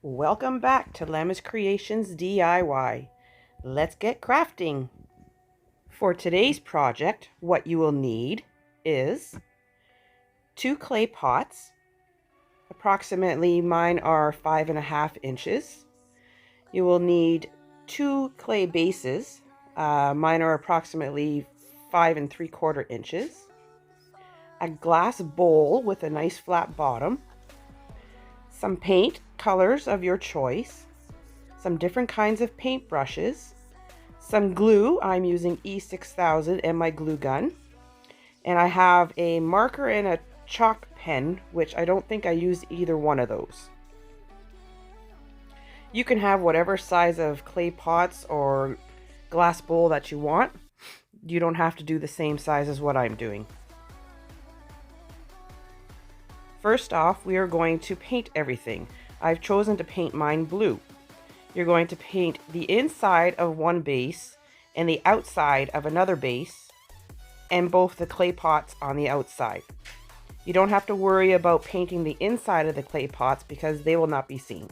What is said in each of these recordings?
Welcome back to Lemma's Creations DIY. Let's get crafting. For today's project, what you will need is 2 clay pots. Approximately mine are 5.5 inches. You will need 2 clay bases. Mine are approximately 5 3/4 inches. A glass bowl with a nice flat bottom. Some paint colors of your choice, some different kinds of paint brushes, some glue. I'm using E6000 and my glue gun, and I have a marker and a chalk pen, which I don't think I used either one of those. You can have whatever size of clay pots or glass bowl that you want. You don't have to do the same size as what I'm doing. First off, we are going to paint everything. I've chosen to paint mine blue. You're going to paint the inside of one base and the outside of another base and both the clay pots on the outside. You don't have to worry about painting the inside of the clay pots because they will not be seen.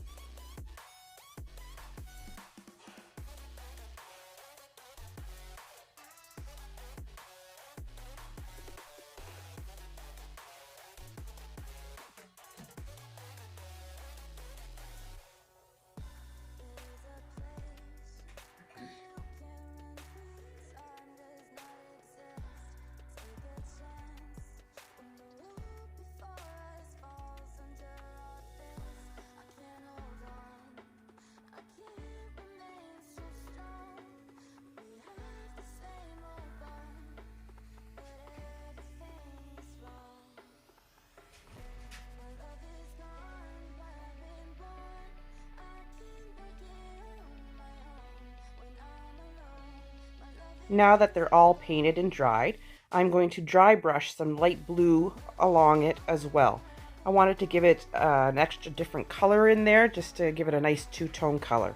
Now that they're all painted and dried, I'm going to dry brush some light blue along it as well. I wanted to give it an extra different color in there, just to give it a nice two-tone color.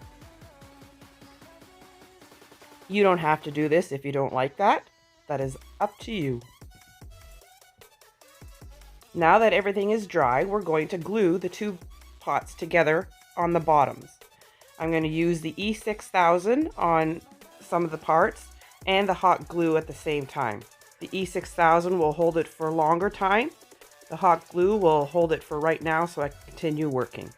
You don't have to do this if you don't like that. That is up to you. Now that everything is dry, we're going to glue the 2 pots together on the bottoms. I'm going to use the E6000 on some of the parts and the hot glue at the same time. The E6000 will hold it for a longer time. The hot glue will hold it for right now so I can continue working.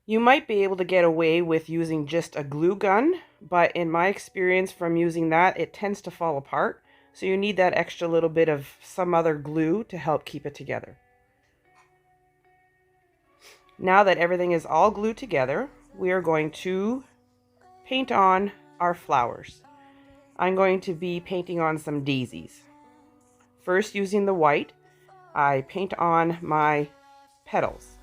You might be able to get away with using just a glue gun, but in my experience from using that, it tends to fall apart. So you need that extra little bit of some other glue to help keep it together. Now that everything is all glued together, we are going to paint on our flowers. I'm going to be painting on some daisies. First, using the white, I paint on my petals.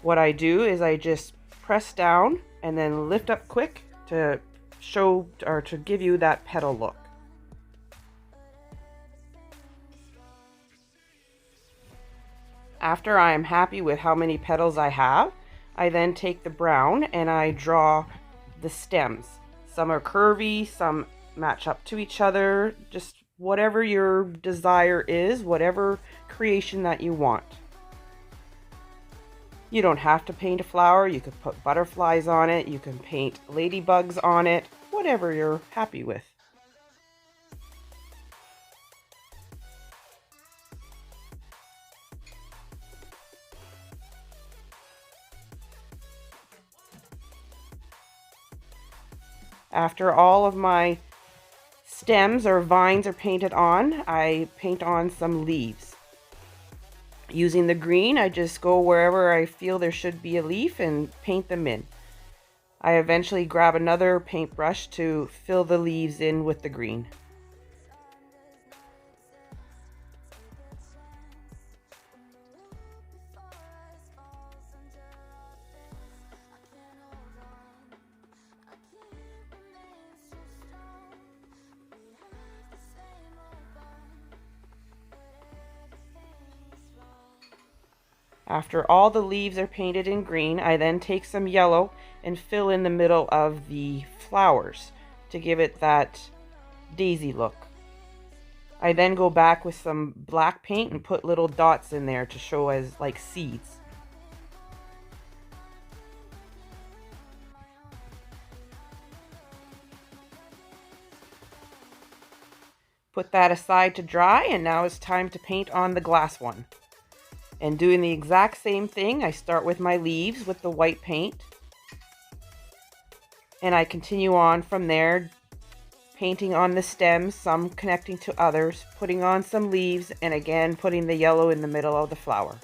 What I do is I just press down and then lift up quick to show or to give you that petal look. After I am happy with how many petals I have, I then take the brown and I draw the stems. Some are curvy, some match up to each other, just whatever your desire is, whatever creation that you want. You don't have to paint a flower. You could put butterflies on it, you can paint ladybugs on it, whatever you're happy with. After all of my stems or vines are painted on, I paint on some leaves. Using the green, I just go wherever I feel there should be a leaf and paint them in. I eventually grab another paintbrush to fill the leaves in with the green. After all the leaves are painted in green, I then take some yellow and fill in the middle of the flowers to give it that daisy look. I then go back with some black paint and put little dots in there to show as like seeds. Put that aside to dry, and now it's time to paint on the glass one. And doing the exact same thing, I start with my leaves with the white paint. And I continue on from there, painting on the stems, some connecting to others, putting on some leaves, and again putting the yellow in the middle of the flower.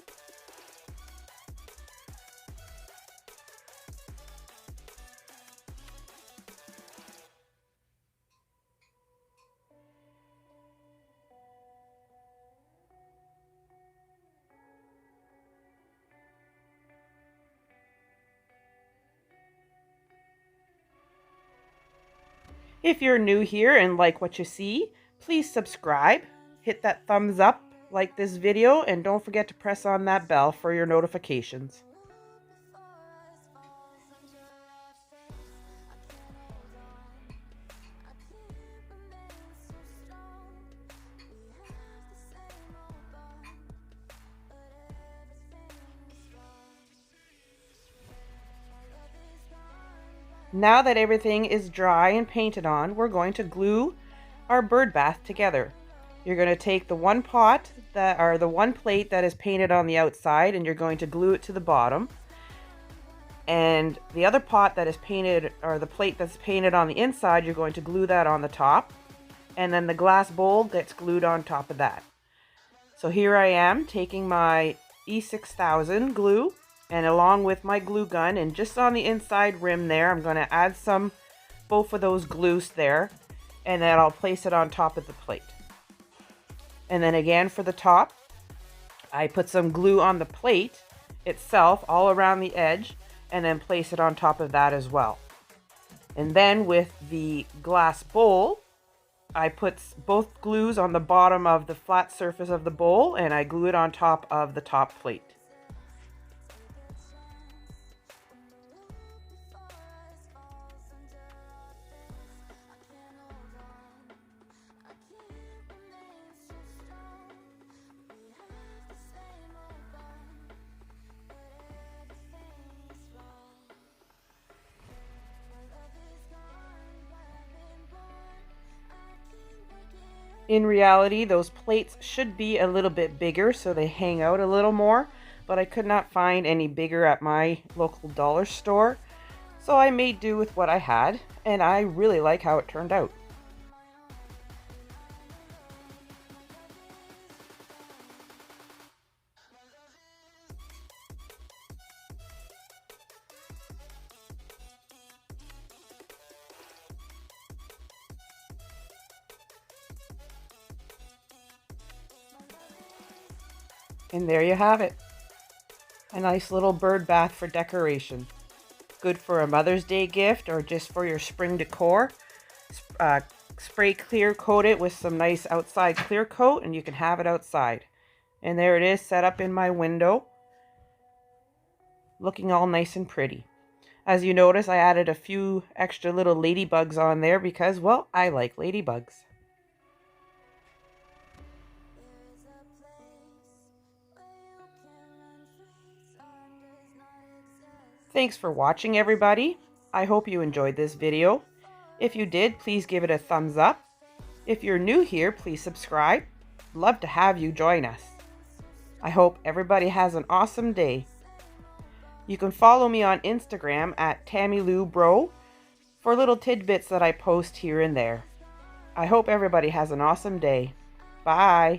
If you're new here and like what you see, please subscribe, hit that thumbs up, like this video, and don't forget to press on that bell for your notifications. Now that everything is dry and painted on, we're going to glue our bird bath together. You're going to take the one pot the one plate that is painted on the outside, and you're going to glue it to the bottom. And the other pot that is painted, or the plate that's painted on the inside, you're going to glue that on the top. And then the glass bowl gets glued on top of that. So here I am taking my E6000 glue, and along with my glue gun, and just on the inside rim there, I'm going to add both of those glues there, and then I'll place it on top of the plate. And then again for the top, I put some glue on the plate itself all around the edge, and then place it on top of that as well. And then with the glass bowl, I put both glues on the bottom of the flat surface of the bowl, and I glue it on top of the top plate. In reality, those plates should be a little bit bigger so they hang out a little more, but I could not find any bigger at my local dollar store, so I made do with what I had, and I really like how it turned out. And there you have it. A nice little bird bath for decoration. Good for a Mother's Day gift or just for your spring decor. Spray clear coat it with some nice outside clear coat, and you can have it outside. And there it is, set up in my window, looking all nice and pretty. As you notice, I added a few extra little ladybugs on there because, well, I like ladybugs. Thanks for watching, everybody. I hope you enjoyed this video. If you did, please give it a thumbs up. If you're new here, please subscribe. Love to have you join us. I hope everybody has an awesome day. You can follow me on Instagram at TammyLouBro for little tidbits that I post here and there. I hope everybody has an awesome day. Bye.